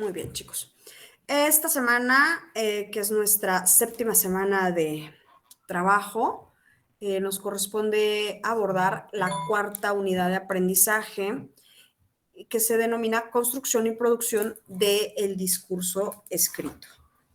Muy bien, chicos. Esta semana, que es nuestra 7ª semana de trabajo, nos corresponde abordar la 4ª unidad de aprendizaje, que se denomina construcción y producción del discurso escrito.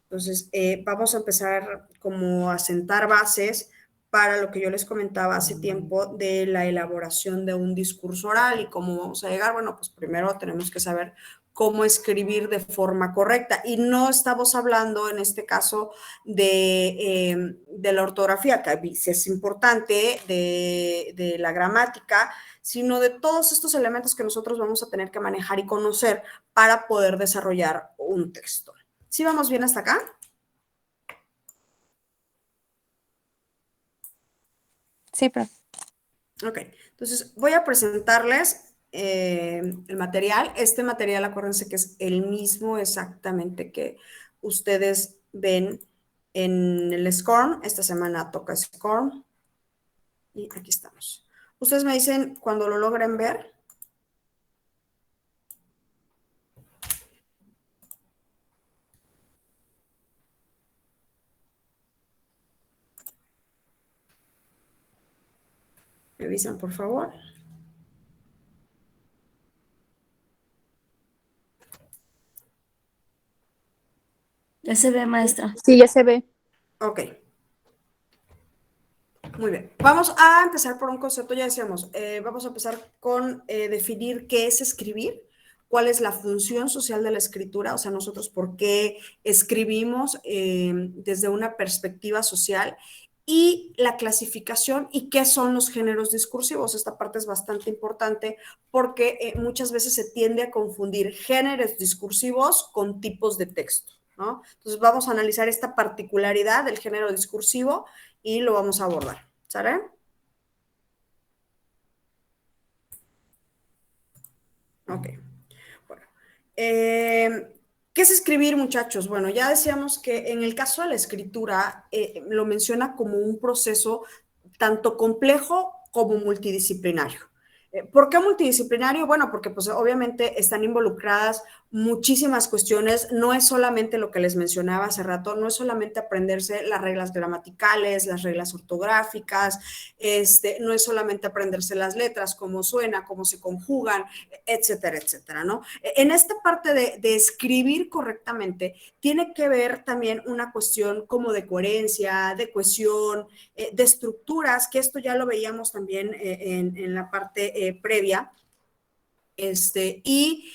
Entonces, vamos a empezar como a sentar bases para lo que yo les comentaba hace tiempo de la elaboración de un discurso oral y cómo vamos a llegar. Bueno, pues primero tenemos que saber cómo escribir de forma correcta. Y no estamos hablando en este caso de la ortografía, que sí es importante, de la gramática, sino de todos estos elementos que nosotros vamos a tener que manejar y conocer para poder desarrollar un texto. ¿Sí vamos bien hasta acá? Sí, profe. Ok, entonces voy a presentarles el material. Este material, acuérdense que es el mismo exactamente que ustedes ven en el SCORM. Esta semana toca SCORM. Y aquí estamos. Ustedes me dicen cuando lo logren ver. Me avisan, por favor. Ya se ve, maestra. Sí, ya se ve. Ok. Muy bien. Vamos a empezar por un concepto, ya decíamos, vamos a empezar con definir qué es escribir, cuál es la función social de la escritura, o sea, nosotros por qué escribimos desde una perspectiva social, y la clasificación y qué son los géneros discursivos. Esta parte es bastante importante porque muchas veces se tiende a confundir géneros discursivos con tipos de texto, ¿no? Entonces vamos a analizar esta particularidad del género discursivo y lo vamos a abordar, ¿sale? Ok. Bueno. ¿Qué es escribir, muchachos? Bueno, ya decíamos que en el caso de la escritura, lo menciona como un proceso tanto complejo como multidisciplinario. ¿Por qué multidisciplinario? Bueno, porque pues obviamente están involucradas muchísimas cuestiones, no es solamente lo que les mencionaba hace rato, no es solamente aprenderse las reglas gramaticales, las reglas ortográficas, no es solamente aprenderse las letras, cómo suena, cómo se conjugan, etcétera, etcétera, ¿no? En esta parte de escribir correctamente, tiene que ver también una cuestión como de coherencia, de cohesión, de estructuras, que esto ya lo veíamos también en la parte previa, y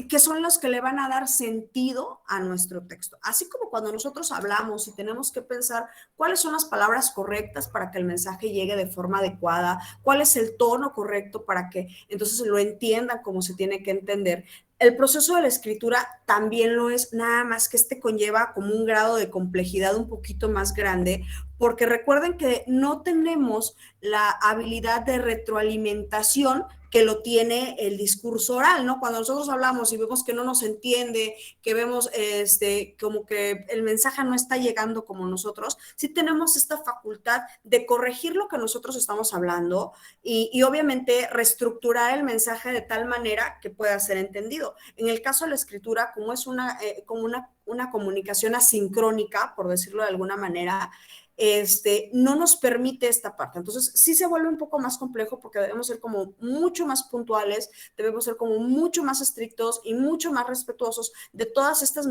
que son los que le van a dar sentido a nuestro texto. Así como cuando nosotros hablamos y tenemos que pensar cuáles son las palabras correctas para que el mensaje llegue de forma adecuada, cuál es el tono correcto para que entonces lo entiendan como se tiene que entender. El proceso de la escritura también lo es, nada más que conlleva como un grado de complejidad un poquito más grande, porque recuerden que no tenemos la habilidad de retroalimentación que lo tiene el discurso oral, ¿no? Cuando nosotros hablamos y vemos que no nos entiende, que vemos como que el mensaje no está llegando como nosotros, sí tenemos esta facultad de corregir lo que nosotros estamos hablando y obviamente reestructurar el mensaje de tal manera que pueda ser entendido. En el caso de la escritura, como es una comunicación asincrónica, por decirlo de alguna manera, no nos permite esta parte. Entonces, sí se vuelve un poco más complejo porque debemos ser como mucho más puntuales, debemos ser como mucho más estrictos y mucho más respetuosos de todas estas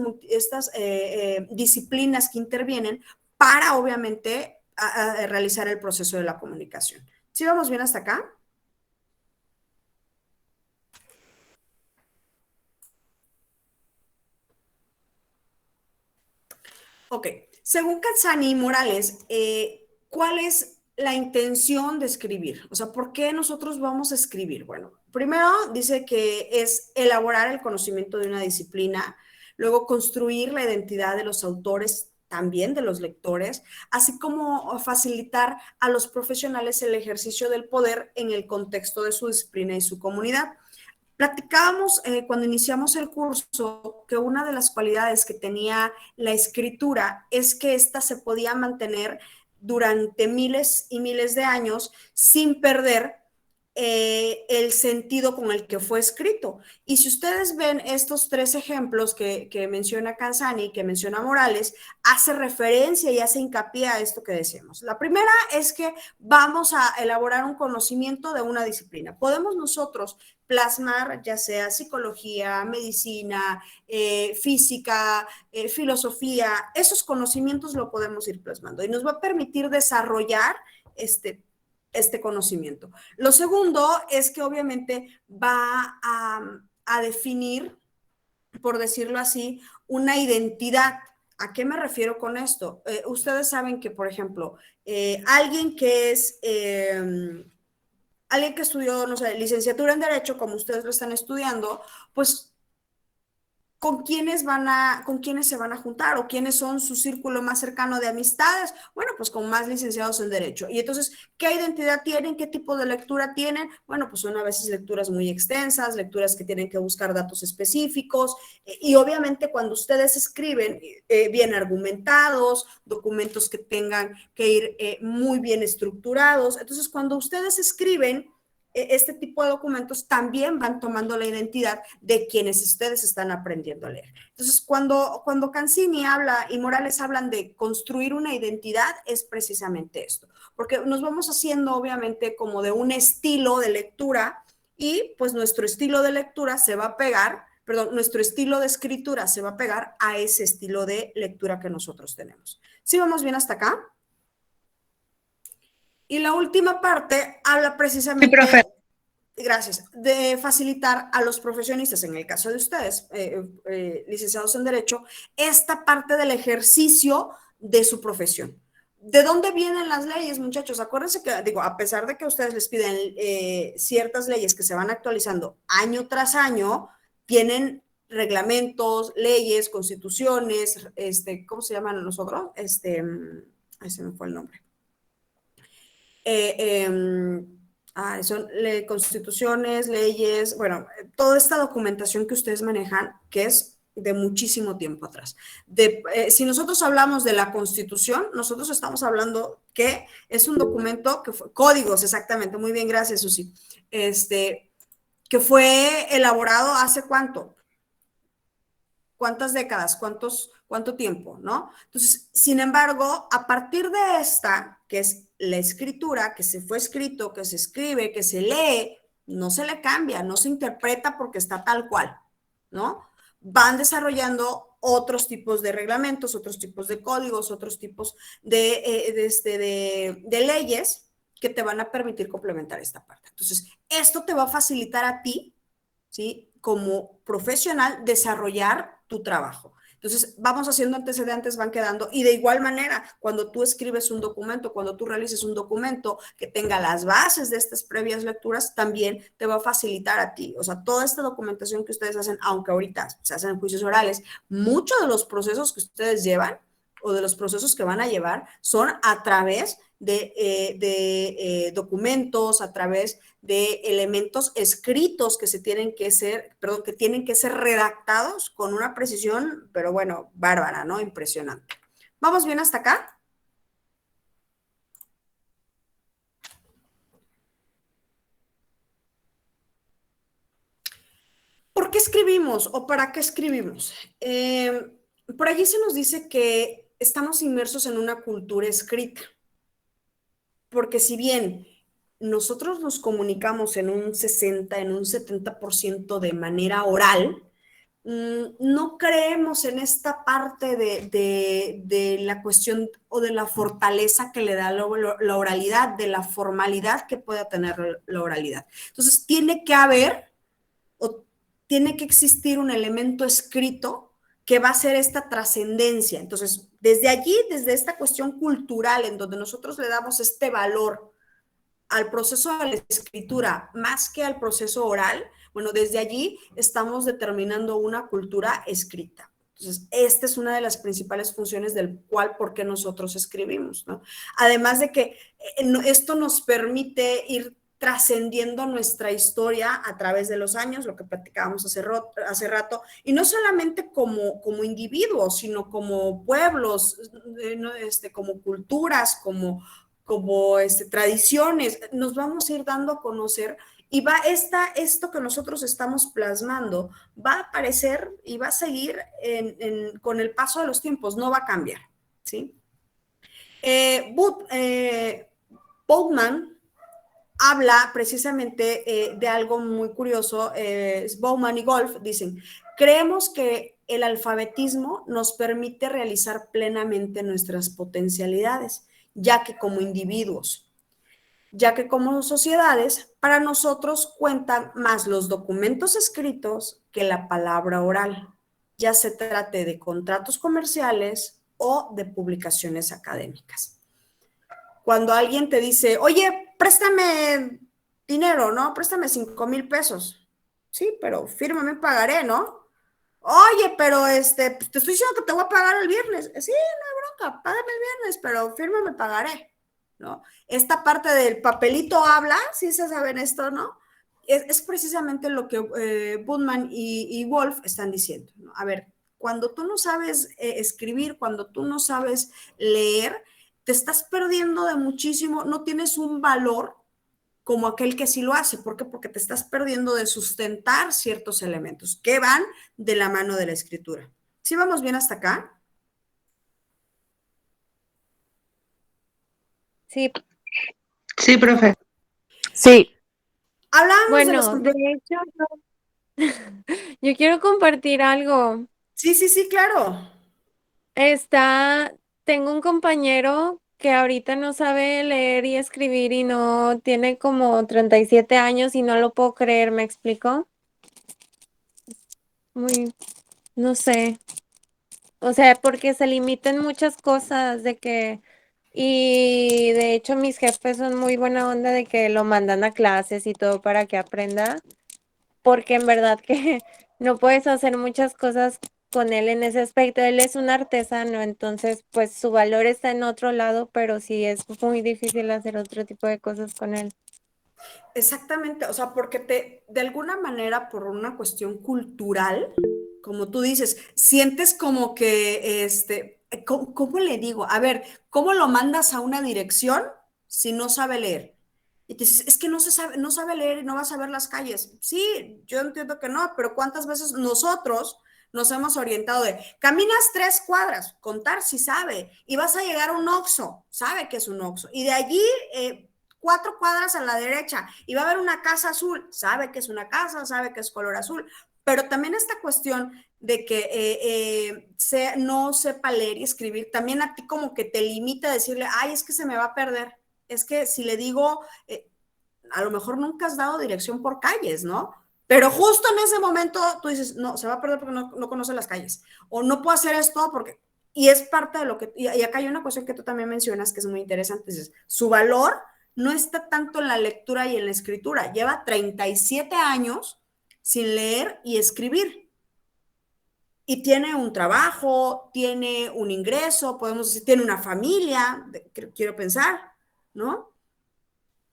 disciplinas que intervienen para, obviamente, a realizar el proceso de la comunicación. ¿Sí vamos bien hasta acá? Ok. Según Cazzani y Morales, ¿cuál es la intención de escribir? O sea, ¿por qué nosotros vamos a escribir? Bueno, primero dice que es elaborar el conocimiento de una disciplina, luego construir la identidad de los autores, también de los lectores, así como facilitar a los profesionales el ejercicio del poder en el contexto de su disciplina y su comunidad. Platicábamos cuando iniciamos el curso que una de las cualidades que tenía la escritura es que ésta se podía mantener durante miles y miles de años sin perder el sentido con el que fue escrito. Y si ustedes ven estos tres ejemplos que menciona Canzani, que menciona Morales, hace referencia y hace hincapié a esto que decíamos. La primera es que vamos a elaborar un conocimiento de una disciplina. Podemos nosotros plasmar ya sea psicología, medicina, física, filosofía, esos conocimientos lo podemos ir plasmando y nos va a permitir desarrollar este conocimiento. Lo segundo es que obviamente va a definir, por decirlo así, una identidad. ¿A qué me refiero con esto? Ustedes saben que, por ejemplo, alguien que estudió, no sé, licenciatura en Derecho, como ustedes lo están estudiando, pues con quiénes se van a juntar o quiénes son su círculo más cercano de amistades. Bueno, pues con más licenciados en Derecho. Y entonces, ¿qué identidad tienen? ¿Qué tipo de lectura tienen? Bueno, pues son a veces lecturas muy extensas, lecturas que tienen que buscar datos específicos y obviamente cuando ustedes escriben, bien argumentados, documentos que tengan que ir muy bien estructurados. Entonces, cuando ustedes escriben, este tipo de documentos también van tomando la identidad de quienes ustedes están aprendiendo a leer. Entonces, cuando Canzini habla y Morales hablan de construir una identidad, es precisamente esto, porque nos vamos haciendo obviamente como de un estilo de lectura y pues nuestro estilo de lectura se va a pegar, perdón, nuestro estilo de escritura se va a pegar a ese estilo de lectura que nosotros tenemos. ¿Sí vamos bien hasta acá? Y la última parte habla precisamente, gracias, de facilitar a los profesionistas, en el caso de ustedes, licenciados en Derecho, esta parte del ejercicio de su profesión. ¿De dónde vienen las leyes, muchachos? Acuérdense que, digo, a pesar de que ustedes les piden ciertas leyes que se van actualizando año tras año, tienen reglamentos, leyes, constituciones, ¿cómo se llaman los otros? Ahí se me fue el nombre. Son constituciones, leyes, bueno, toda esta documentación que ustedes manejan, que es de muchísimo tiempo atrás. Si nosotros hablamos de la Constitución, nosotros estamos hablando que es un documento que fue, códigos, exactamente, muy bien, gracias, Susi, que fue elaborado hace ¿cuánto? ¿Cuántas décadas? ¿Cuánto tiempo? ¿No? Entonces, sin embargo, a partir de esta, que es la escritura, que se fue escrito, que se escribe, que se lee, no se le cambia, no se interpreta porque está tal cual, ¿no? Van desarrollando otros tipos de reglamentos, otros tipos de códigos, otros tipos de leyes que te van a permitir complementar esta parte. Entonces, esto te va a facilitar a ti, ¿sí? Como profesional, desarrollar tu trabajo. Entonces, vamos haciendo antecedentes, van quedando, y de igual manera, cuando tú escribes un documento, cuando tú realices un documento que tenga las bases de estas previas lecturas, también te va a facilitar a ti. O sea, toda esta documentación que ustedes hacen, aunque ahorita se hacen juicios orales, muchos de los procesos que ustedes llevan o de los procesos que van a llevar son a través de documentos, a través de elementos escritos que tienen que ser redactados con una precisión, pero bueno, bárbara, ¿no? Impresionante. ¿Vamos bien hasta acá? ¿Por qué escribimos o para qué escribimos? Por allí se nos dice que estamos inmersos en una cultura escrita, porque si bien nosotros nos comunicamos en un 60, en un 70% de manera oral, no creemos en esta parte de la cuestión o de la fortaleza que le da la oralidad, de la formalidad que pueda tener la oralidad. Entonces, tiene que haber o tiene que existir un elemento escrito que va a ser esta trascendencia. Entonces, desde allí, desde esta cuestión cultural en donde nosotros le damos este valor al proceso de la escritura más que al proceso oral, bueno, desde allí estamos determinando una cultura escrita. Entonces, esta es una de las principales funciones del cual, por qué nosotros escribimos, ¿no? Además de que esto nos permite ir trascendiendo nuestra historia a través de los años, lo que platicábamos hace rato, y no solamente como individuos, sino como pueblos, como culturas, como tradiciones, nos vamos a ir dando a conocer Y va esto que nosotros estamos plasmando, va a aparecer y va a seguir con el paso de los tiempos, no va a cambiar, ¿sí? Bowman habla precisamente de algo muy curioso. Bowman y Golf dicen, creemos que el alfabetismo nos permite realizar plenamente nuestras potencialidades, ya que como individuos, ya que como sociedades, para nosotros cuentan más los documentos escritos que la palabra oral, ya se trate de contratos comerciales o de publicaciones académicas. Cuando alguien te dice, oye, préstame dinero, ¿no? Préstame 5,000 pesos. Sí, pero fírmame, pagaré, ¿no? Oye, pero pues, te estoy diciendo que te voy a pagar el viernes. Sí, no hay bronca, págame el viernes, pero fírmame, pagaré, ¿no? Esta parte del papelito habla, sí se saben esto, ¿no? Es precisamente lo que Budman y Wolf están diciendo, ¿no? A ver, cuando tú no sabes escribir, cuando tú no sabes leer, te estás perdiendo de muchísimo, no tienes un valor como aquel que sí lo hace. ¿Por qué? Porque te estás perdiendo de sustentar ciertos elementos que van de la mano de la escritura. ¿Sí vamos bien hasta acá? Sí, Sí, profe. sí. Hablábamos de los... Bueno, de hecho, yo quiero compartir algo. Sí, sí, sí, claro. Tengo un compañero que ahorita no sabe leer y escribir y no tiene como 37 años y no lo puedo creer, ¿me explico? Muy, no sé. O sea, porque se limitan muchas cosas y de hecho mis jefes son muy buena onda de que lo mandan a clases y todo para que aprenda, porque en verdad que no puedes hacer muchas cosas con él en ese aspecto. Él es un artesano, entonces pues su valor está en otro lado, pero sí es muy difícil hacer otro tipo de cosas con él. Exactamente, o sea, porque de alguna manera, por una cuestión cultural, como tú dices, sientes como que, ¿cómo le digo? A ver, ¿cómo lo mandas a una dirección si no sabe leer? Y te dices, es que no sabe leer y no va a saber las calles. Sí, yo entiendo que no, pero ¿cuántas veces nosotros nos hemos orientado de, caminas 3 cuadras, contar si sabe, y vas a llegar a un Oxxo, sabe que es un Oxxo, y de allí 4 cuadras a la derecha y va a haber una casa azul, sabe que es una casa, sabe que es color azul, pero también esta cuestión de que no sepa leer y escribir, también a ti como que te limita a decirle, ay, es que se me va a perder, es que si le digo, a lo mejor nunca has dado dirección por calles, ¿no? Pero justo en ese momento tú dices, no, se va a perder porque no conoce las calles, o no puedo hacer esto porque... Y es parte de lo que... Y acá hay una cuestión que tú también mencionas que es muy interesante, dices, su valor no está tanto en la lectura y en la escritura, lleva 37 años sin leer y escribir. Y tiene un trabajo, tiene un ingreso, podemos decir, tiene una familia, quiero pensar, ¿no?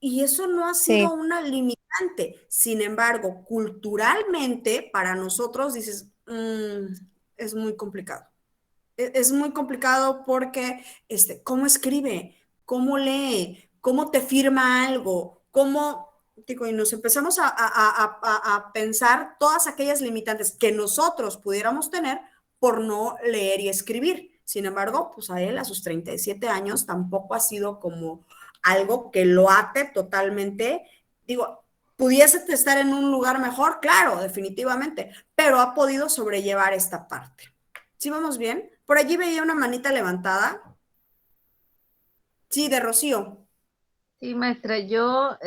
Y eso no ha sido Sí, una limitante. Sin embargo, culturalmente, para nosotros, dices, es muy complicado. Es muy complicado porque, ¿cómo escribe? ¿Cómo lee? ¿Cómo te firma algo? ¿Cómo? Digo, y nos empezamos a pensar todas aquellas limitantes que nosotros pudiéramos tener por no leer y escribir. Sin embargo, pues a él, a sus 37 años, tampoco ha sido como algo que lo ate totalmente. Digo, pudiese estar en un lugar mejor, claro, definitivamente, pero ha podido sobrellevar esta parte. ¿Sí vamos bien? Por allí veía una manita levantada. Sí, de Rocío. Sí, maestra, yo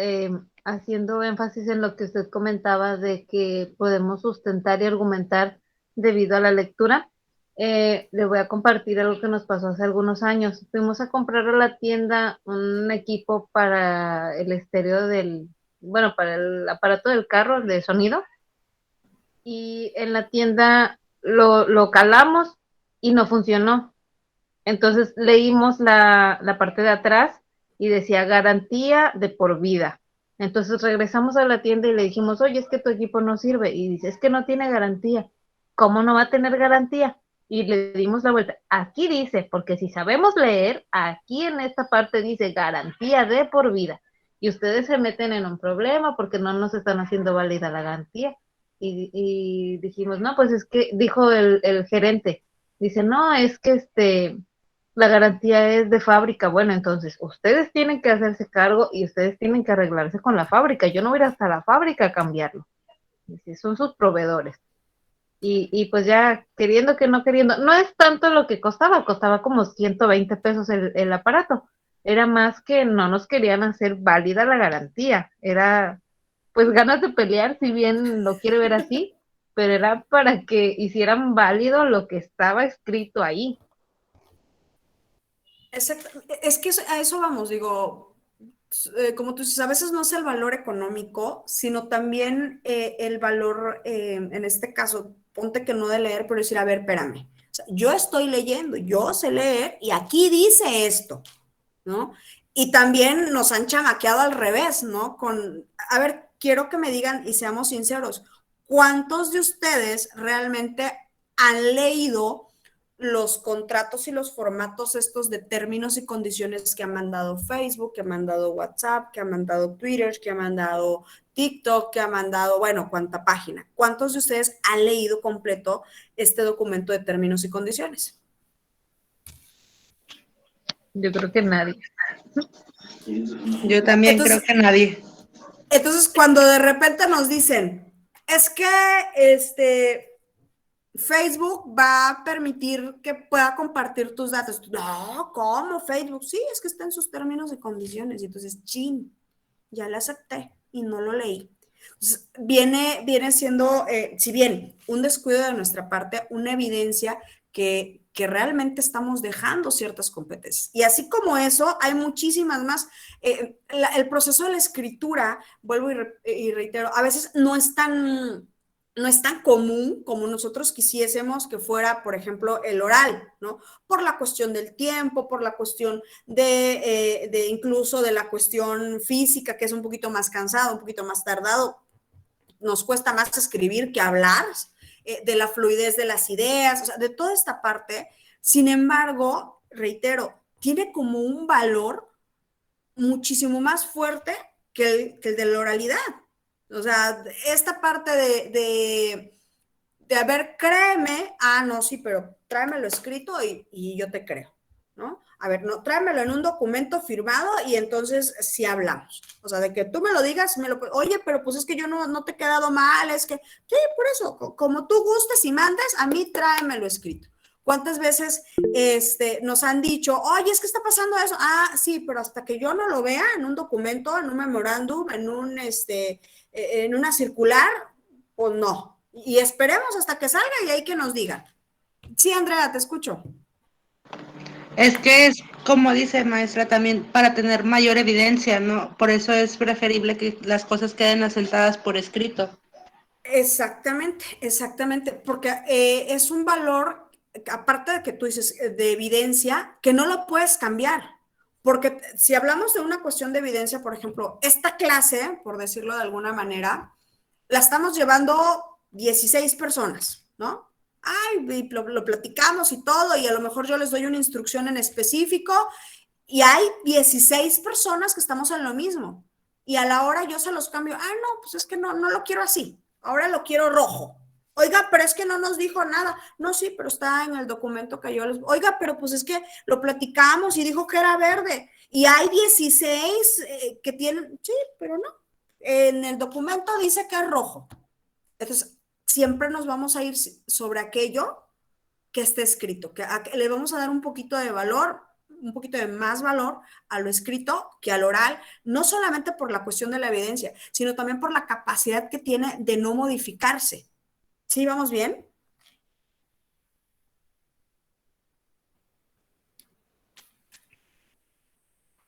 haciendo énfasis en lo que usted comentaba de que podemos sustentar y argumentar debido a la lectura, le voy a compartir algo que nos pasó hace algunos años. Fuimos a comprar a la tienda un equipo para el estéreo bueno, para el aparato del carro de sonido, y en la tienda lo calamos y no funcionó. Entonces leímos la parte de atrás y decía garantía de por vida. Entonces regresamos a la tienda y le dijimos, oye, es que tu equipo no sirve. Y dice, es que no tiene garantía. ¿Cómo no va a tener garantía? Y le dimos la vuelta. Aquí dice, porque si sabemos leer, aquí en esta parte dice garantía de por vida. y ustedes se meten en un problema porque no nos están haciendo válida la garantía. Y dijimos, no, pues es que, dijo el gerente, dice, no, es que la garantía es de fábrica. Bueno, entonces ustedes tienen que hacerse cargo y ustedes tienen que arreglarse con la fábrica. Yo no voy a ir hasta la fábrica a cambiarlo. Dice, son sus proveedores. Y pues ya queriendo que no queriendo, no es tanto lo que costaba como 120 pesos el aparato. Era más que no nos querían hacer válida la garantía. Era pues ganas de pelear, si bien lo quiere ver así, pero era para que hicieran válido lo que estaba escrito ahí. Exacto. Es que a eso vamos, digo, como tú dices, a veces no es el valor económico, sino también el valor, en este caso, ponte que no de leer, pero decir, a ver, espérame, o sea, yo estoy leyendo, yo sé leer y aquí dice esto, ¿no? Y también nos han chamaqueado al revés, ¿no? A ver, quiero que me digan y seamos sinceros, ¿cuántos de ustedes realmente han leído los contratos y los formatos estos de términos y condiciones que ha mandado Facebook, que ha mandado WhatsApp, que ha mandado Twitter, que ha mandado TikTok, que ha mandado, bueno, cuánta página? ¿Cuántos de ustedes han leído completo este documento de términos y condiciones? Yo creo que nadie. Yo también creo que nadie. Entonces, cuando de repente nos dicen, es que Facebook va a permitir que pueda compartir tus datos. No, ¿cómo Facebook? Sí, es que está en sus términos y condiciones. Y entonces, chin, ya le acepté y no lo leí. Entonces, viene siendo, si bien un descuido de nuestra parte, una evidencia que realmente estamos dejando ciertas competencias. Y así como eso, hay muchísimas más. El proceso de la escritura, vuelvo y reitero, a veces no es tan común como nosotros quisiésemos que fuera, por ejemplo, el oral, ¿no? Por la cuestión del tiempo, por la cuestión de incluso de la cuestión física, que es un poquito más cansado, un poquito más tardado. Nos cuesta más escribir que hablar, de la fluidez de las ideas, o sea, de toda esta parte. Sin embargo, reitero, tiene como un valor muchísimo más fuerte que el de la oralidad. O sea, esta parte a ver, créeme, no, sí, pero tráemelo escrito y yo te creo, ¿no? A ver, no, tráemelo en un documento firmado y entonces sí hablamos. O sea, de que tú me lo digas, oye, pero pues es que yo no te he quedado mal, es que, sí, por eso, como tú gustes y mandes, a mí tráemelo escrito. ¿Cuántas veces nos han dicho, oye, es que está pasando eso? Sí, pero hasta que yo no lo vea en un documento, en un memorándum, en una circular, pues no. Y esperemos hasta que salga y ahí que nos digan. Sí, Andrea, te escucho. Es que es, como dice maestra, también para tener mayor evidencia, ¿no? Por eso es preferible que las cosas queden asentadas por escrito. Exactamente, exactamente, porque es un valor, aparte de que tú dices, de evidencia, que no lo puedes cambiar. Porque si hablamos de una cuestión de evidencia, por ejemplo, esta clase, por decirlo de alguna manera, la estamos llevando 16 personas, ¿no? Ay, lo platicamos y todo, y a lo mejor yo les doy una instrucción en específico, y hay 16 personas que estamos en lo mismo. Y a la hora yo se los cambio, no, pues es que no lo quiero así, ahora lo quiero rojo. Oiga, pero es que no nos dijo nada. No, sí, pero está en el documento que yo les... Oiga, pero pues es que lo platicamos y dijo que era verde. Y hay 16 que tienen... Sí, pero no. En el documento dice que es rojo. Entonces, siempre nos vamos a ir sobre aquello que esté escrito, que le vamos a dar un poquito de valor, un poquito de más valor a lo escrito que al oral, no solamente por la cuestión de la evidencia, sino también por la capacidad que tiene de no modificarse. ¿Sí, vamos bien?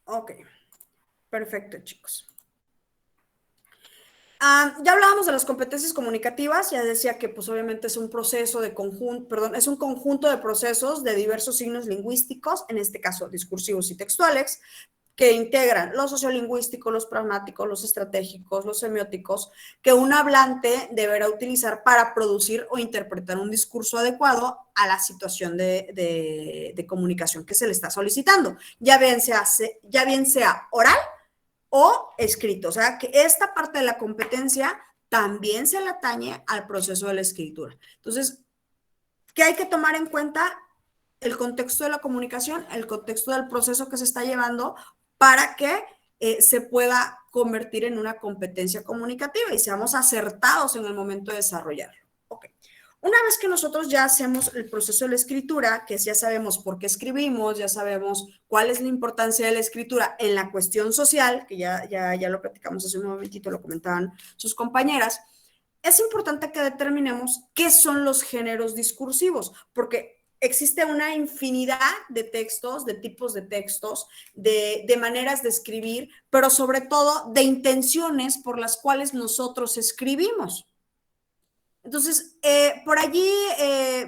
Ok, perfecto, chicos. Ya hablábamos de las competencias comunicativas, ya decía que pues obviamente es un proceso de conjunto, perdón, es un conjunto de procesos de diversos signos lingüísticos, en este caso discursivos y textuales, que integran los sociolingüísticos, los pragmáticos, los estratégicos, los semióticos, que un hablante deberá utilizar para producir o interpretar un discurso adecuado a la situación de comunicación que se le está solicitando, ya bien sea oral o escrito. O sea, que esta parte de la competencia también se le atañe al proceso de la escritura. Entonces, ¿qué hay que tomar en cuenta? El contexto de la comunicación, el contexto del proceso que se está llevando para que se pueda convertir en una competencia comunicativa y seamos acertados en el momento de desarrollarlo. Ok. Una vez que nosotros ya hacemos el proceso de la escritura, que ya sabemos por qué escribimos, ya sabemos cuál es la importancia de la escritura en la cuestión social, que ya lo platicamos hace un momentito, lo comentaban sus compañeras, es importante que determinemos qué son los géneros discursivos, porque existe una infinidad de textos, de tipos de textos, de maneras de escribir, pero sobre todo de intenciones por las cuales nosotros escribimos. Entonces, por allí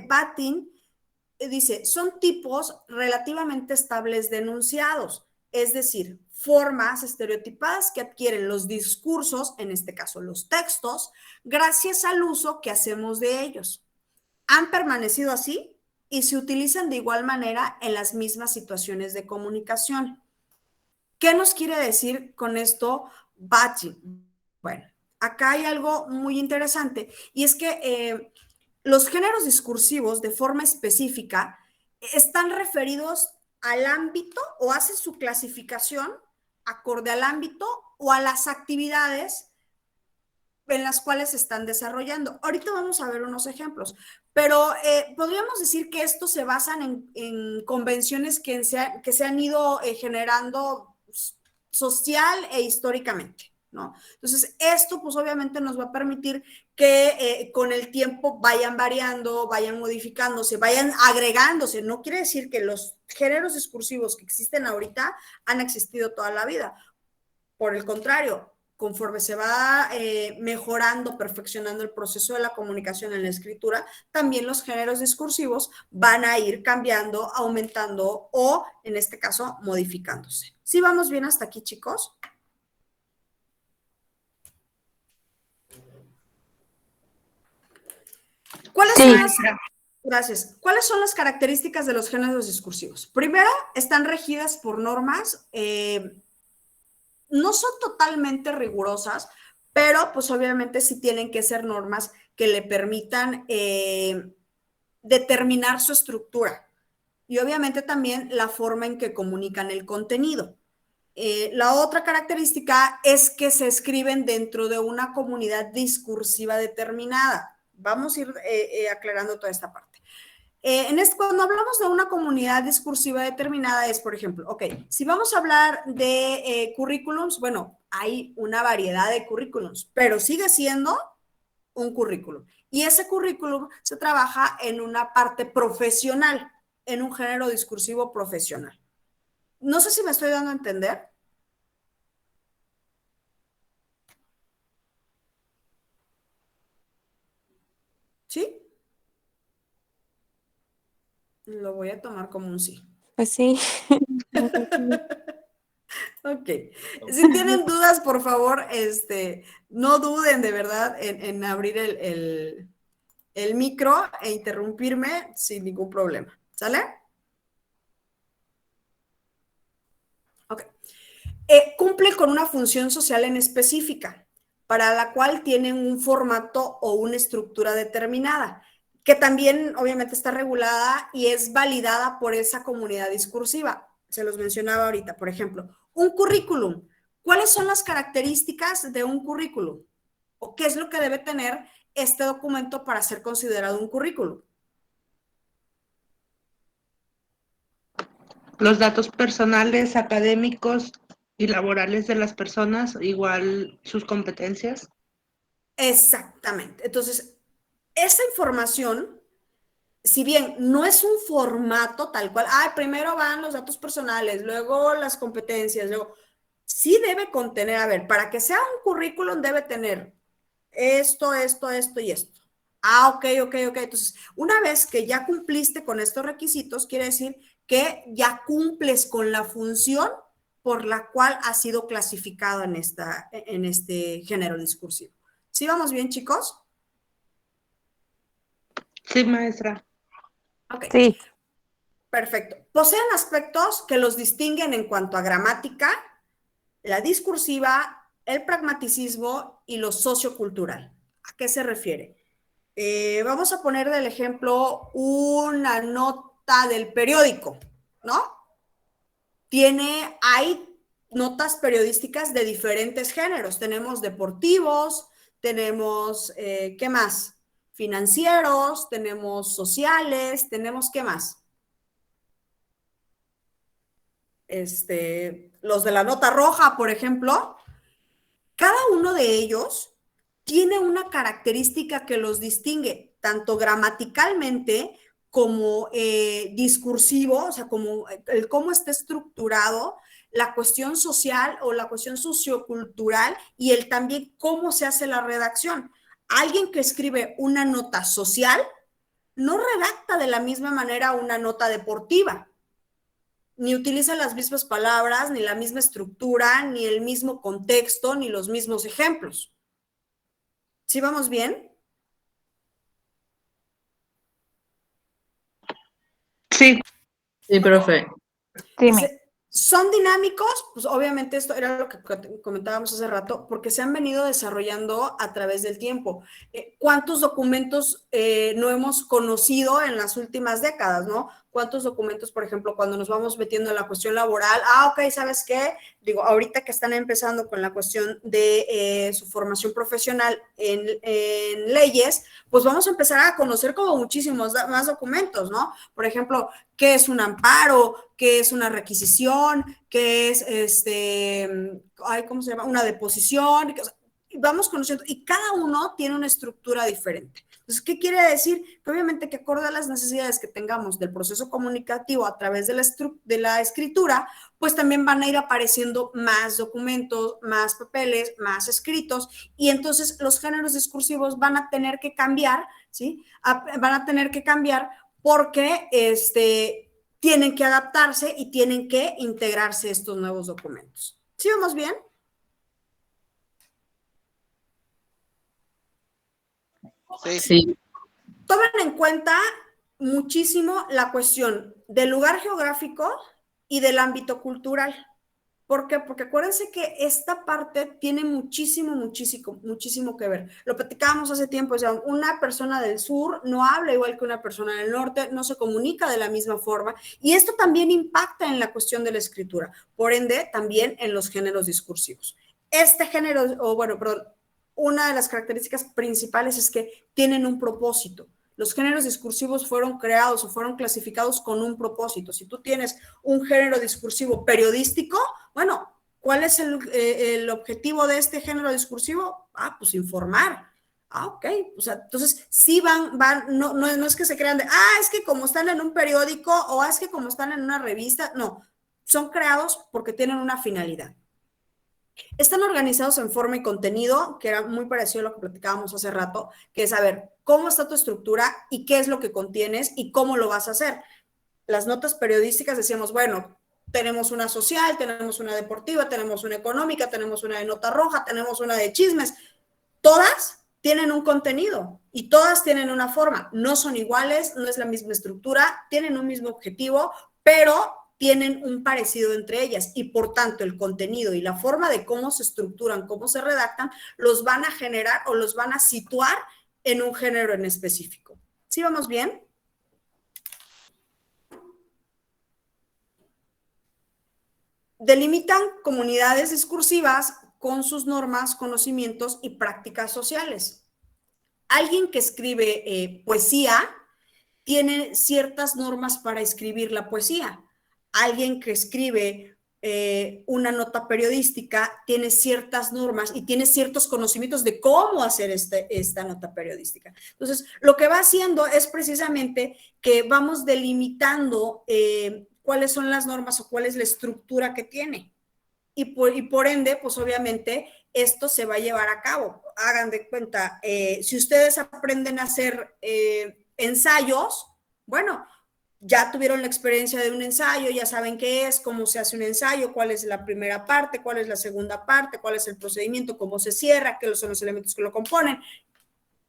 Batin dice, son tipos relativamente estables de enunciados, es decir, formas estereotipadas que adquieren los discursos, en este caso los textos, gracias al uso que hacemos de ellos. Han permanecido así y se utilizan de igual manera en las mismas situaciones de comunicación. ¿Qué nos quiere decir con esto Batin? Bueno, acá hay algo muy interesante y es que los géneros discursivos de forma específica están referidos al ámbito o hacen su clasificación acorde al ámbito o a las actividades en las cuales se están desarrollando. Ahorita vamos a ver unos ejemplos, pero podríamos decir que estos se basan en convenciones que se han ido generando social e históricamente, ¿no? Entonces, esto pues obviamente nos va a permitir que con el tiempo vayan variando, vayan modificándose, vayan agregándose. No quiere decir que los géneros discursivos que existen ahorita han existido toda la vida. Por el contrario, conforme se va mejorando, perfeccionando el proceso de la comunicación en la escritura, también los géneros discursivos van a ir cambiando, aumentando o, en este caso, modificándose. ¿Sí vamos bien hasta aquí, chicos? ¿Cuáles Sí. son las... Gracias. ¿Cuáles son las características de los géneros discursivos? Primero, están regidas por normas, no son totalmente rigurosas, pero pues obviamente sí tienen que ser normas que le permitan determinar su estructura y obviamente también la forma en que comunican el contenido. La otra característica es que se escriben dentro de una comunidad discursiva determinada. Vamos a ir aclarando toda esta parte. Cuando hablamos de una comunidad discursiva determinada es, por ejemplo, ok, si vamos a hablar de currículums, bueno, hay una variedad de currículums, pero sigue siendo un currículum. Y ese currículum se trabaja en una parte profesional, en un género discursivo profesional. No sé si me estoy dando a entender. ¿Sí? Lo voy a tomar como un sí. Pues sí. Ok. Si tienen dudas, por favor, no duden de verdad en abrir el micro e interrumpirme sin ningún problema. ¿Sale? Ok. Cumple con una función social en específica, para la cual tienen un formato o una estructura determinada, que también obviamente está regulada y es validada por esa comunidad discursiva. Se los mencionaba ahorita, por ejemplo, un currículum. ¿Cuáles son las características de un currículum? ¿O qué es lo que debe tener este documento para ser considerado un currículum? Los datos personales, académicos y laborales de las personas, igual sus competencias. Exactamente. Entonces, esa información, si bien no es un formato tal cual, primero van los datos personales, luego las competencias, luego, sí debe contener, a ver, para que sea un currículum debe tener esto y esto. Ok. Entonces, una vez que ya cumpliste con estos requisitos, quiere decir que ya cumples con la función por la cual ha sido clasificado en este género discursivo. ¿Sí vamos bien, chicos? Sí, maestra. Ok. Sí. Perfecto. Poseen aspectos que los distinguen en cuanto a gramática, la discursiva, el pragmaticismo y lo sociocultural. ¿A qué se refiere? Vamos a poner del ejemplo una nota del periódico, ¿no? Hay notas periodísticas de diferentes géneros. Tenemos deportivos, tenemos, ¿qué más? Financieros, tenemos sociales, tenemos, ¿qué más? Los de la nota roja, por ejemplo. Cada uno de ellos tiene una característica que los distingue, tanto gramaticalmente como discursivo, o sea, como el cómo está estructurado, la cuestión social o la cuestión sociocultural y el también cómo se hace la redacción. Alguien que escribe una nota social no redacta de la misma manera una nota deportiva, ni utiliza las mismas palabras, ni la misma estructura, ni el mismo contexto, ni los mismos ejemplos. ¿Sí vamos bien? Sí. Sí, profe. Sí, ¿Son dinámicos? Pues obviamente esto era lo que comentábamos hace rato, porque se han venido desarrollando a través del tiempo. ¿Cuántos documentos no hemos conocido en las últimas décadas, no? ¿Cuántos documentos, por ejemplo, cuando nos vamos metiendo en la cuestión laboral? Ok, ¿sabes qué? Digo, ahorita que están empezando con la cuestión de su formación profesional en leyes, pues vamos a empezar a conocer como muchísimos más documentos, ¿no? Por ejemplo, ¿qué es un amparo? ¿Qué es una requisición? ¿Qué es ¿cómo se llama? Una deposición. Vamos conociendo y cada uno tiene una estructura diferente. Entonces, ¿qué quiere decir? Que obviamente que acorde a las necesidades que tengamos del proceso comunicativo a través de la escritura, pues también van a ir apareciendo más documentos, más papeles, más escritos, y entonces los géneros discursivos van a tener que cambiar, ¿sí? Van a tener que cambiar porque tienen que adaptarse y tienen que integrarse estos nuevos documentos. ¿Sí vamos bien? Sí. Tomen en cuenta muchísimo la cuestión del lugar geográfico y del ámbito cultural. ¿Por qué? Porque acuérdense que esta parte tiene muchísimo que ver. Lo platicábamos hace tiempo, o sea, una persona del sur no habla igual que una persona del norte, no se comunica de la misma forma, y esto también impacta en la cuestión de la escritura, por ende, también en los géneros discursivos. Este género, una de las características principales es que tienen un propósito. Los géneros discursivos fueron creados o fueron clasificados con un propósito. Si tú tienes un género discursivo periodístico, bueno, ¿cuál es el objetivo de este género discursivo? Pues informar. Ok, o sea, entonces sí no es que se crean es que como están en un periódico o es que como están en una revista, no, son creados porque tienen una finalidad. Están organizados en forma y contenido, que era muy parecido a lo que platicábamos hace rato, que es saber cómo está tu estructura y qué es lo que contienes y cómo lo vas a hacer. Las notas periodísticas decíamos, bueno, tenemos una social, tenemos una deportiva, tenemos una económica, tenemos una de nota roja, tenemos una de chismes. Todas tienen un contenido y todas tienen una forma. No son iguales, no es la misma estructura, tienen un mismo objetivo, pero tienen un parecido entre ellas y por tanto el contenido y la forma de cómo se estructuran, cómo se redactan, los van a generar o los van a situar en un género en específico. ¿Sí vamos bien? Delimitan comunidades discursivas con sus normas, conocimientos y prácticas sociales. Alguien que escribe poesía tiene ciertas normas para escribir la poesía. Alguien que escribe una nota periodística tiene ciertas normas y tiene ciertos conocimientos de cómo hacer esta nota periodística. Entonces, lo que va haciendo es precisamente que vamos delimitando cuáles son las normas o cuál es la estructura que tiene. Y por ende, pues obviamente esto se va a llevar a cabo. Hagan de cuenta, si ustedes aprenden a hacer ensayos, bueno, ya tuvieron la experiencia de un ensayo, ya saben qué es, cómo se hace un ensayo, cuál es la primera parte, cuál es la segunda parte, cuál es el procedimiento, cómo se cierra, qué son los elementos que lo componen.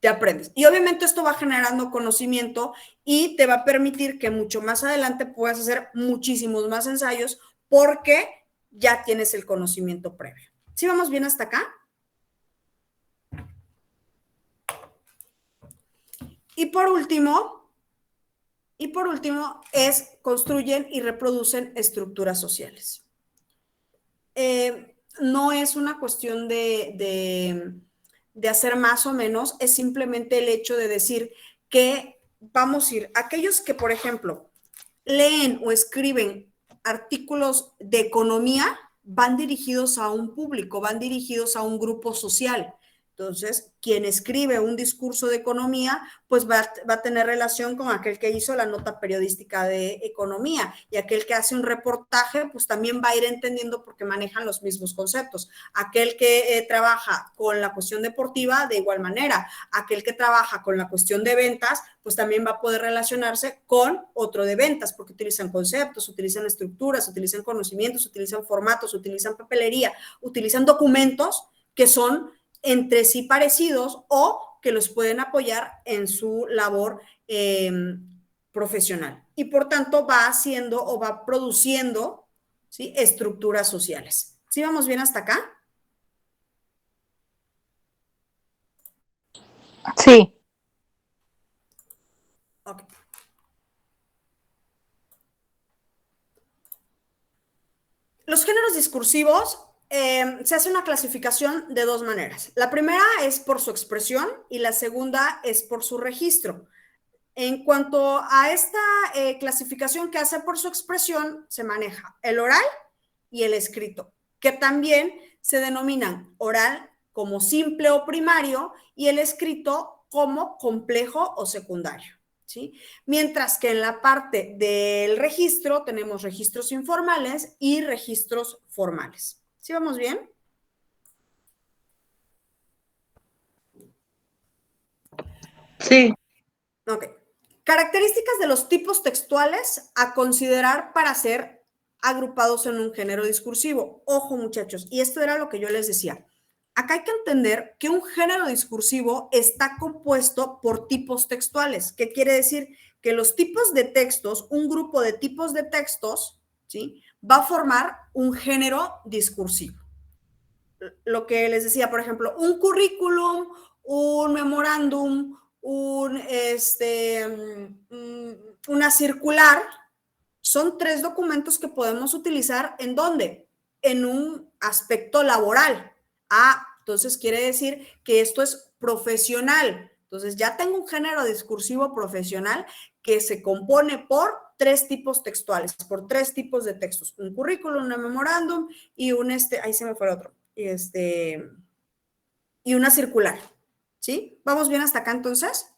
Te aprendes. Y obviamente esto va generando conocimiento y te va a permitir que mucho más adelante puedas hacer muchísimos más ensayos porque ya tienes el conocimiento previo. ¿Sí vamos bien hasta acá? Y por último, construyen y reproducen estructuras sociales. No es una cuestión de hacer más o menos, es simplemente el hecho de decir que vamos a ir, aquellos que, por ejemplo, leen o escriben artículos de economía, van dirigidos a un público, van dirigidos a un grupo social. Entonces, quien escribe un discurso de economía, pues va a tener relación con aquel que hizo la nota periodística de economía, y aquel que hace un reportaje, pues también va a ir entendiendo porque manejan los mismos conceptos. Aquel que trabaja con la cuestión deportiva, de igual manera. Aquel que trabaja con la cuestión de ventas, pues también va a poder relacionarse con otro de ventas, porque utilizan conceptos, utilizan estructuras, utilizan conocimientos, utilizan formatos, utilizan papelería, utilizan documentos que son entre sí parecidos o que los pueden apoyar en su labor profesional. Y por tanto va haciendo o va produciendo, ¿sí?, estructuras sociales. ¿Sí vamos bien hasta acá? Sí. Ok. Los géneros discursivos, se hace una clasificación de dos maneras. La primera es por su expresión y la segunda es por su registro. En cuanto a esta clasificación que hace por su expresión, se maneja el oral y el escrito, que también se denominan oral como simple o primario y el escrito como complejo o secundario, ¿sí? Mientras que en la parte del registro tenemos registros informales y registros formales. ¿Sí vamos bien? Sí. Ok. Características de los tipos textuales a considerar para ser agrupados en un género discursivo. Ojo, muchachos, y esto era lo que yo les decía. Acá hay que entender que un género discursivo está compuesto por tipos textuales. ¿Qué quiere decir? Que los tipos de textos, un grupo de tipos de textos, ¿sí?, va a formar un género discursivo. Lo que les decía, por ejemplo, un currículum, un memorándum, una circular, son tres documentos que podemos utilizar ¿en dónde? En un aspecto laboral. Entonces quiere decir que esto es profesional. Entonces ya tengo un género discursivo profesional que se compone por tres tipos textuales, por tres tipos de textos: un currículum, un memorándum y ahí se me fue el otro, y una circular. ¿Sí? ¿Vamos bien hasta acá entonces?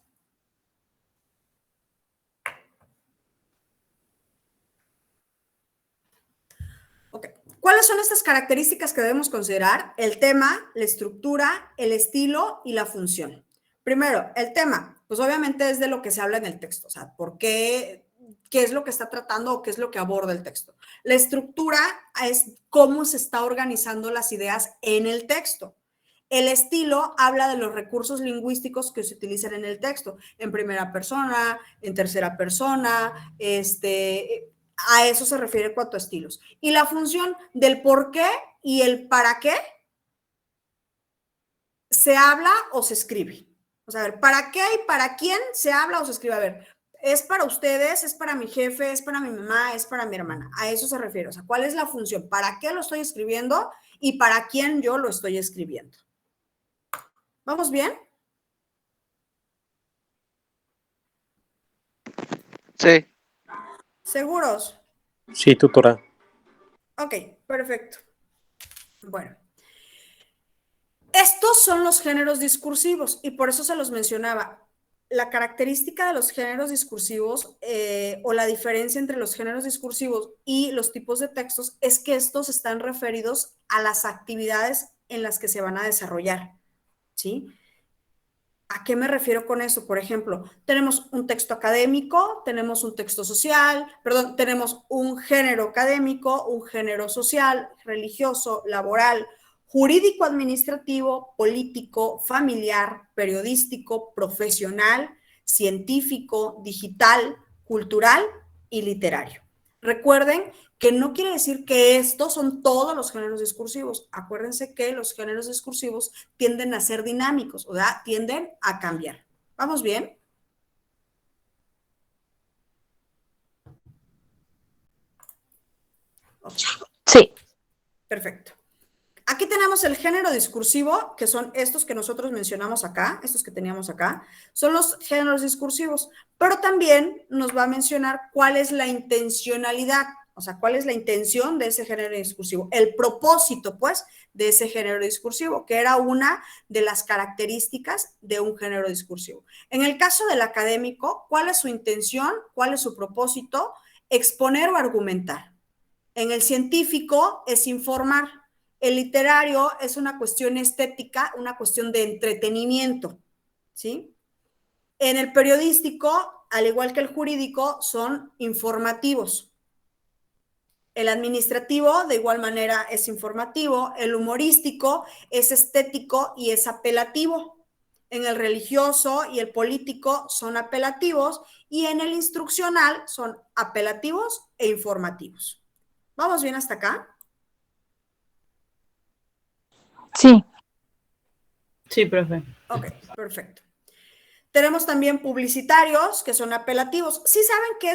Ok. ¿Cuáles son estas características que debemos considerar? El tema, la estructura, el estilo y la función. Primero, el tema, pues obviamente es de lo que se habla en el texto, o sea, ¿por qué? ¿Qué es lo que está tratando o qué es lo que aborda el texto? La estructura es cómo se está organizando las ideas en el texto. El estilo habla de los recursos lingüísticos que se utilizan en el texto, en primera persona, en tercera persona, a eso se refiere en cuanto a estilos. Y la función del por qué y el para qué se habla o se escribe. O sea, a ver, ¿para qué y para quién se habla o se escribe? A ver, ¿es para ustedes? ¿Es para mi jefe? ¿Es para mi mamá? ¿Es para mi hermana? A eso se refiere. O sea, ¿cuál es la función? ¿Para qué lo estoy escribiendo? Y ¿para quién yo lo estoy escribiendo? ¿Vamos bien? Sí. ¿Seguros? Sí, tutora. Ok, perfecto. Bueno. Estos son los géneros discursivos y por eso se los mencionaba. La característica de los géneros discursivos o la diferencia entre los géneros discursivos y los tipos de textos es que estos están referidos a las actividades en las que se van a desarrollar, ¿sí? ¿A qué me refiero con eso? Por ejemplo, tenemos un texto académico, tenemos un texto social, tenemos un género académico, un género social, religioso, laboral, jurídico, administrativo, político, familiar, periodístico, profesional, científico, digital, cultural y literario. Recuerden que no quiere decir que estos son todos los géneros discursivos. Acuérdense que los géneros discursivos tienden a ser dinámicos, o sea, tienden a cambiar. ¿Vamos bien? Okay. Sí. Perfecto. Aquí tenemos el género discursivo, que son estos que nosotros mencionamos acá, estos que teníamos acá, son los géneros discursivos, pero también nos va a mencionar cuál es la intencionalidad, o sea, cuál es la intención de ese género discursivo, el propósito, pues, de ese género discursivo, que era una de las características de un género discursivo. En el caso del académico, ¿cuál es su intención? ¿Cuál es su propósito? Exponer o argumentar. En el científico es informar. El literario es una cuestión estética, una cuestión de entretenimiento, ¿sí? En el periodístico, al igual que el jurídico, son informativos. El administrativo, de igual manera, es informativo. El humorístico es estético y es apelativo. En el religioso y el político son apelativos. Y en el instruccional son apelativos e informativos. ¿Vamos bien hasta acá? Sí. Sí, profe. Ok, perfecto. Tenemos también publicitarios, que son apelativos. ¿Sí saben qué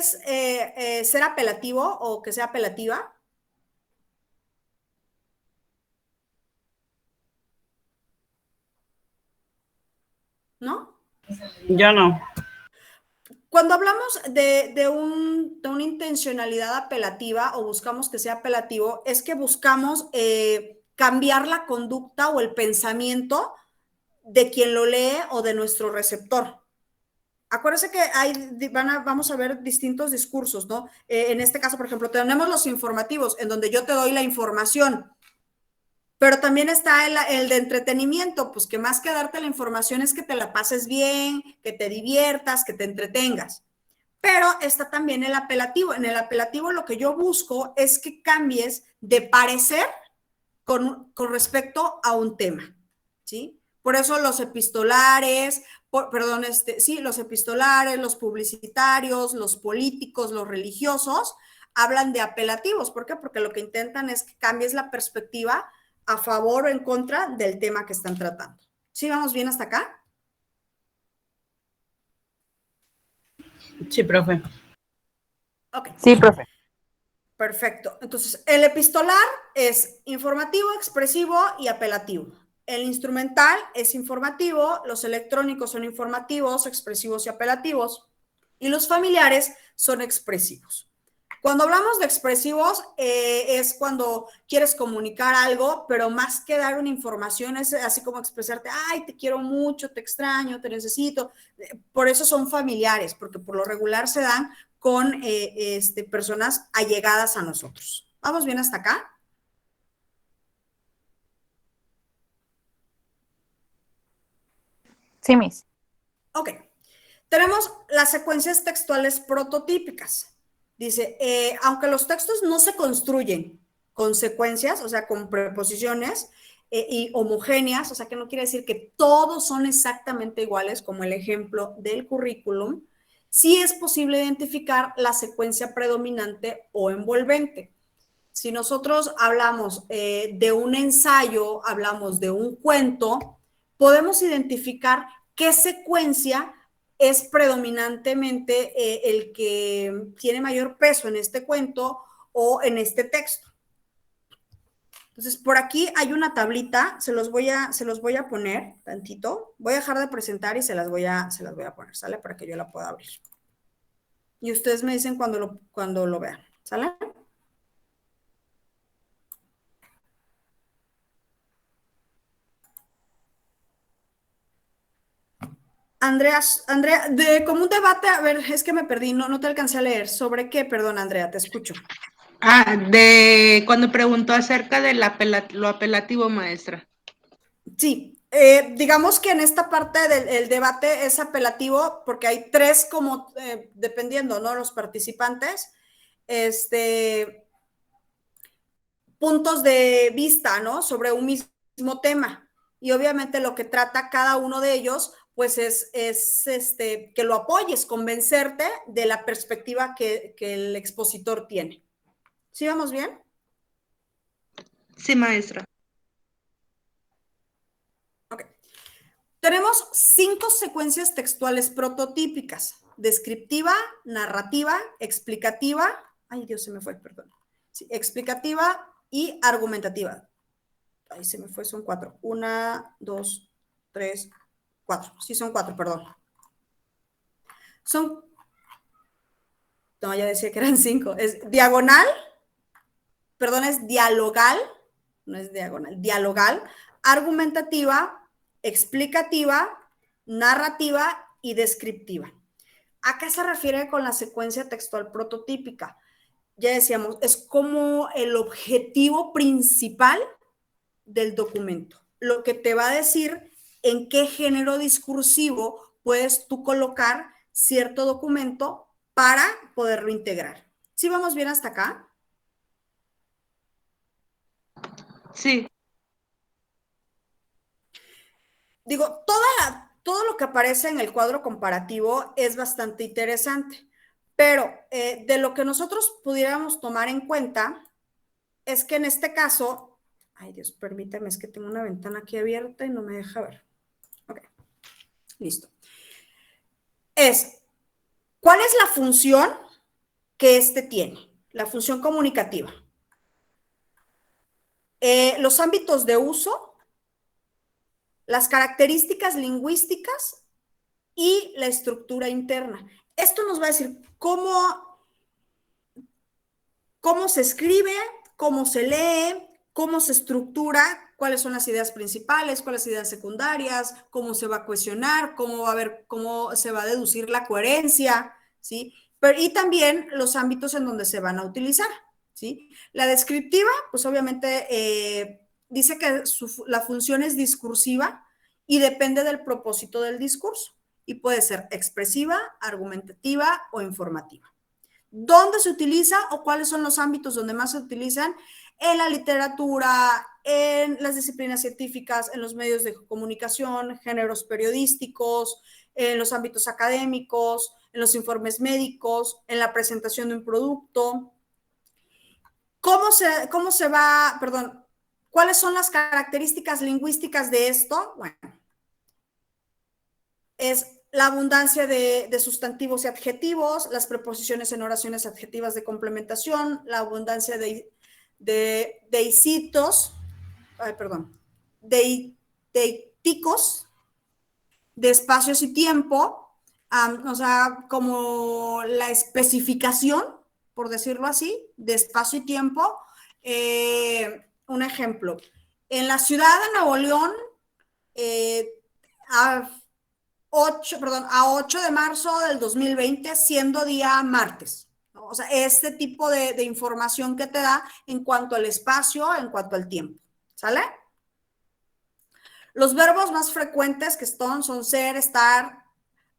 es ser apelativo o que sea apelativa? ¿No? Yo no. Cuando hablamos de una intencionalidad apelativa o buscamos que sea apelativo, es que buscamos cambiar la conducta o el pensamiento de quien lo lee o de nuestro receptor. Acuérdense que vamos a ver distintos discursos, ¿no? En este caso, por ejemplo, tenemos los informativos, en donde yo te doy la información, pero también está el de entretenimiento, pues que más que darte la información es que te la pases bien, que te diviertas, que te entretengas. Pero está también el apelativo. En el apelativo lo que yo busco es que cambies de parecer con respecto a un tema, ¿sí? Por eso los epistolares, los epistolares, los publicitarios, los políticos, los religiosos, hablan de apelativos. ¿Por qué? Porque lo que intentan es que cambies la perspectiva a favor o en contra del tema que están tratando. ¿Sí vamos bien hasta acá? Sí, profe. Ok. Sí, profe. Perfecto. Entonces, el epistolar es informativo, expresivo y apelativo. El instrumental es informativo, los electrónicos son informativos, expresivos y apelativos, y los familiares son expresivos. Cuando hablamos de expresivos, es cuando quieres comunicar algo, pero más que dar una información, es así como expresarte, ay, te quiero mucho, te extraño, te necesito. Por eso son familiares, porque por lo regular se dan con personas allegadas a nosotros. ¿Vamos bien hasta acá? Sí, Miss. Ok. Tenemos las secuencias textuales prototípicas. Dice, aunque los textos no se construyen con secuencias, o sea, con preposiciones y homogéneas, o sea, que no quiere decir que todos son exactamente iguales, como el ejemplo del currículum, sí es posible identificar la secuencia predominante o envolvente. Si nosotros hablamos de un ensayo, hablamos de un cuento, podemos identificar qué secuencia es predominantemente el que tiene mayor peso en este cuento o en este texto. Entonces, por aquí hay una tablita, se los voy a poner tantito. Voy a dejar de presentar y se las voy a poner, ¿sale? Para que yo la pueda abrir. Y ustedes me dicen cuando lo vean, ¿sale? Andrea, como un debate, a ver, es que me perdí, no te alcancé a leer. ¿Sobre qué? Perdón, Andrea, te escucho. De cuando preguntó acerca de lo apelativo, maestra. Sí, digamos que en esta parte del debate es apelativo porque hay tres como, dependiendo, ¿no? Los participantes, puntos de vista, ¿no? Sobre un mismo tema. Y obviamente lo que trata cada uno de ellos, pues es que lo apoyes, convencerte de la perspectiva que el expositor tiene. ¿Sí vamos bien? Sí, maestra. Ok. Tenemos 5 secuencias textuales prototípicas: descriptiva, narrativa, explicativa, ay Dios, se me fue, perdón. Sí, explicativa y argumentativa. Ahí se me fue, son 4. 1, 2, 3, 4. Sí, son 4, perdón. No, ya decía que eran 5. Es diagonal, perdón, es dialogal, no es diagonal, dialogal, argumentativa, explicativa, narrativa y descriptiva. ¿A qué se refiere con la secuencia textual prototípica? Ya decíamos, es como el objetivo principal del documento, lo que te va a decir en qué género discursivo puedes tú colocar cierto documento para poderlo integrar. ¿Sí vamos bien hasta acá? Sí. Digo, todo lo que aparece en el cuadro comparativo es bastante interesante, pero de lo que nosotros pudiéramos tomar en cuenta es que en este caso, ay Dios, permítame, es que tengo una ventana aquí abierta y no me deja ver. Ok, listo. ¿Cuál es la función que tiene? La función comunicativa. Los ámbitos de uso, las características lingüísticas y la estructura interna. Esto nos va a decir cómo se escribe, cómo se lee, cómo se estructura, cuáles son las ideas principales, cuáles son las ideas secundarias, cómo se va a cohesionar, cómo se va a deducir la coherencia, ¿sí? Y también los ámbitos en donde se van a utilizar, ¿sí? La descriptiva, pues obviamente dice que la función es discursiva y depende del propósito del discurso y puede ser expresiva, argumentativa o informativa. ¿Dónde se utiliza o cuáles son los ámbitos donde más se utilizan? En la literatura, en las disciplinas científicas, en los medios de comunicación, géneros periodísticos, en los ámbitos académicos, en los informes médicos, en la presentación de un producto. ¿Cuáles son las características lingüísticas de esto? Bueno, es la abundancia de sustantivos y adjetivos, las preposiciones en oraciones adjetivas de complementación, la abundancia deicitos, deiticos, de espacios y tiempo, o sea, como la especificación, por decirlo así, de espacio y tiempo. Un ejemplo, en la ciudad de Nuevo León, a 8 de marzo del 2020, siendo día martes, ¿no? O sea, este tipo de información que te da en cuanto al espacio, en cuanto al tiempo, ¿sale? Los verbos más frecuentes que son ser, estar,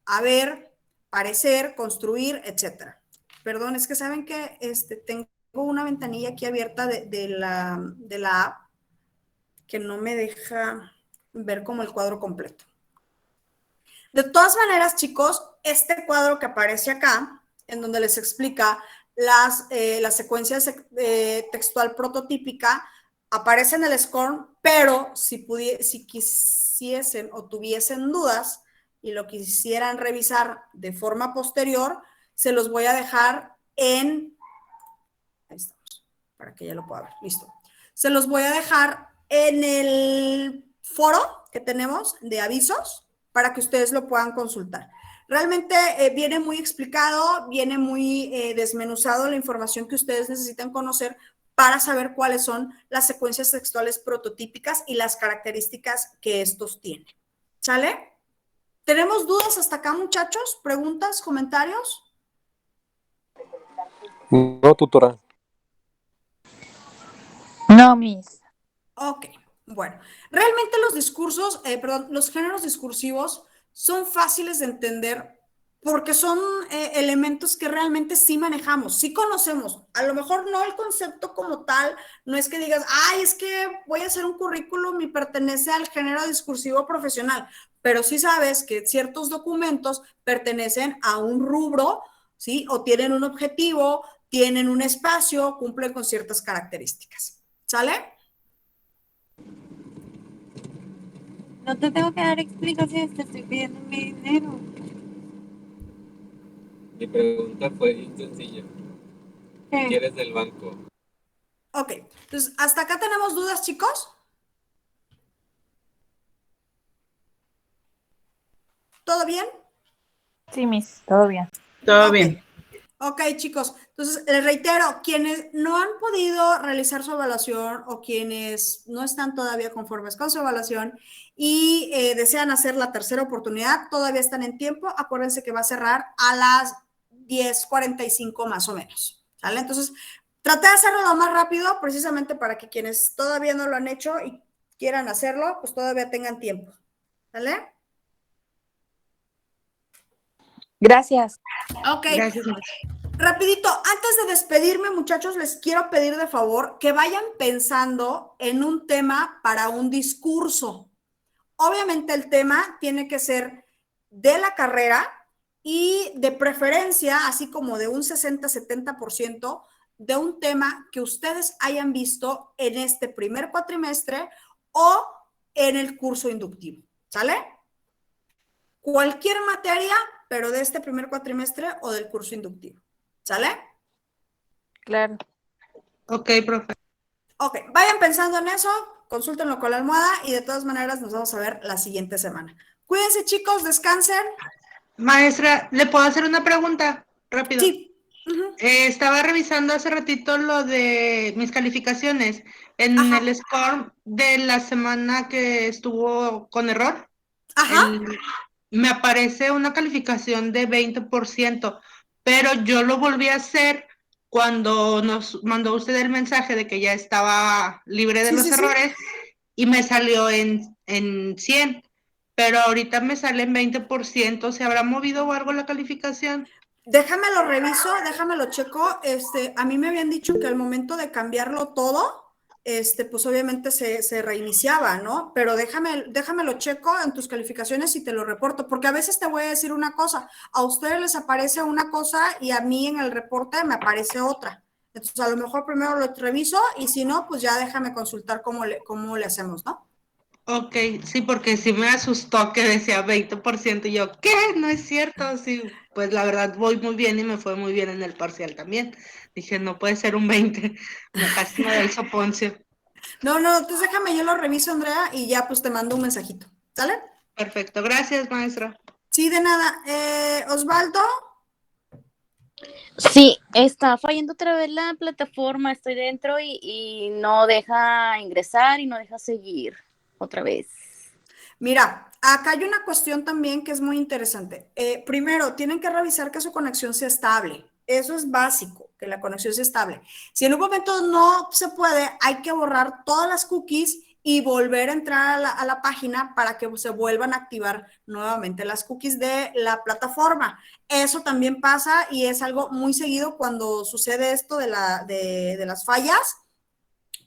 haber, parecer, construir, etc. Perdón, es que saben que tengo una ventanilla aquí abierta de la app que no me deja ver como el cuadro completo. De todas maneras, chicos, este cuadro que aparece acá, en donde les explica las secuencias textual prototípica, aparece en el SCORM, pero si quisiesen o tuviesen dudas y lo quisieran revisar de forma posterior, se los voy a dejar ahí estamos, para que ya lo pueda ver, listo. Se los voy a dejar en el foro que tenemos de avisos, para que ustedes lo puedan consultar. Realmente viene muy explicado, viene muy desmenuzado la información que ustedes necesitan conocer para saber cuáles son las secuencias textuales prototípicas y las características que estos tienen. ¿Sale? ¿Tenemos dudas hasta acá, muchachos? ¿Preguntas, comentarios? No, tutora. No, Miss. Ok, bueno. Realmente los géneros discursivos son fáciles de entender porque son elementos que realmente sí manejamos, sí conocemos. A lo mejor no el concepto como tal, no es que digas, ay, es que voy a hacer un currículum y pertenece al género discursivo profesional, pero sí sabes que ciertos documentos pertenecen a un rubro, ¿sí? O tienen un objetivo, tienen un espacio, cumplen con ciertas características. ¿Sale? No te tengo que dar explicaciones, te estoy pidiendo mi dinero. Mi pregunta fue bien sencilla. ¿Qué ¿Qué? quieres del banco? Ok, entonces, ¿hasta acá tenemos dudas, chicos? ¿Todo bien? Sí, Miss, todo bien. Todo Ok. bien. Ok, chicos, entonces les reitero, quienes no han podido realizar su evaluación o quienes no están todavía conformes con su evaluación y desean hacer la tercera oportunidad, todavía están en tiempo. Acuérdense que va a cerrar a las 10:45 más o menos, ¿sale? Entonces, traté de hacerlo lo más rápido, precisamente para que quienes todavía no lo han hecho y quieran hacerlo, pues todavía tengan tiempo, ¿sale? Gracias. Ok. Gracias, maestra. Rapidito, antes de despedirme, muchachos, les quiero pedir de favor que vayan pensando en un tema para un discurso. Obviamente el tema tiene que ser de la carrera y de preferencia, así como de un 60-70%, de un tema que ustedes hayan visto en este primer cuatrimestre o en el curso inductivo. ¿Sale? Cualquier materia, pero de este primer cuatrimestre o del curso inductivo. ¿Sale? Claro. Ok, profe. Ok, vayan pensando en eso, consúltenlo con la almohada y de todas maneras nos vamos a ver la siguiente semana. Cuídense, chicos, descansen. Maestra, ¿le puedo hacer una pregunta? Rápido. Sí. Uh-huh. Estaba revisando hace ratito lo de mis calificaciones. En Ajá. el score de la semana que estuvo con error, Ajá. me aparece una calificación de 20%, pero yo lo volví a hacer cuando nos mandó usted el mensaje de que ya estaba libre de Sí, los sí, sí. errores y me salió en 100, pero ahorita me sale en 20%. ¿Se habrá movido o algo la calificación? Déjamelo reviso, déjamelo checo. A mí me habían dicho que al momento de cambiarlo todo, pues obviamente se reiniciaba, ¿no? Pero déjamelo checo en tus calificaciones y te lo reporto, porque a veces te voy a decir una cosa, a ustedes les aparece una cosa y a mí en el reporte me aparece otra. Entonces, a lo mejor primero lo reviso y si no, pues ya déjame consultar cómo le hacemos, ¿no? Ok, sí, porque sí me asustó que decía 20% y yo, ¿qué? No es cierto, sí, pues la verdad voy muy bien y me fue muy bien en el parcial también. Dije, no puede ser un 20, casi me da el soponcio. No, entonces déjame, yo lo reviso, Andrea, y ya pues te mando un mensajito, ¿sale? Perfecto, gracias, maestra. Sí, de nada. Osvaldo. Sí, está fallando otra vez la plataforma, estoy dentro y no deja ingresar y no deja seguir otra vez. Mira, acá hay una cuestión también que es muy interesante. Primero, tienen que revisar que su conexión sea estable. Eso es básico, que la conexión sea estable. Si en un momento no se puede, hay que borrar todas las cookies y volver a entrar a la página para que se vuelvan a activar nuevamente las cookies de la plataforma. Eso también pasa y es algo muy seguido cuando sucede esto de las fallas.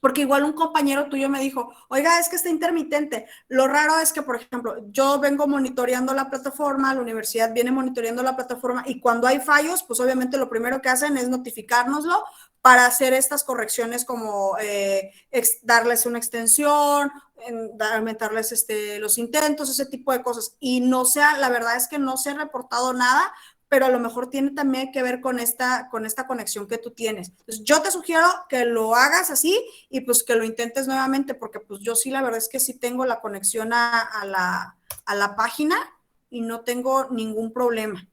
Porque igual un compañero tuyo me dijo, oiga, es que está intermitente. Lo raro es que, por ejemplo, yo vengo monitoreando la plataforma, la universidad viene monitoreando la plataforma y cuando hay fallos, pues obviamente lo primero que hacen es notificárnoslo para hacer estas correcciones como darles una extensión, aumentarles los intentos, ese tipo de cosas. Y no sea, la verdad es que no se ha reportado nada, pero a lo mejor tiene también que ver con esta conexión que tú tienes. Entonces, yo te sugiero que lo hagas así y pues que lo intentes nuevamente, porque pues yo sí, la verdad es que sí tengo la conexión a la página y no tengo ningún problema.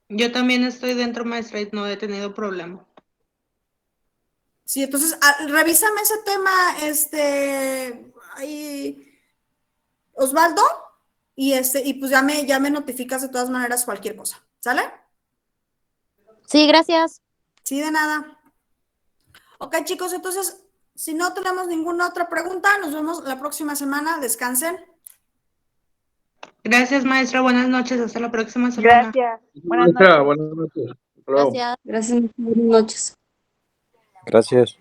Yo también estoy dentro, maestra, y no he tenido problema. Sí, entonces, revísame ese tema, ahí, Osvaldo, y pues ya me notificas de todas maneras cualquier cosa, ¿sale? Sí, gracias. Sí, de nada. Ok, chicos, entonces, si no tenemos ninguna otra pregunta, nos vemos la próxima semana. Descansen. Gracias, maestra. Buenas noches. Hasta la próxima semana. Gracias. Buenas Maestra, noches. buenas noches. Hasta luego. Gracias. Gracias, buenas noches. Gracias.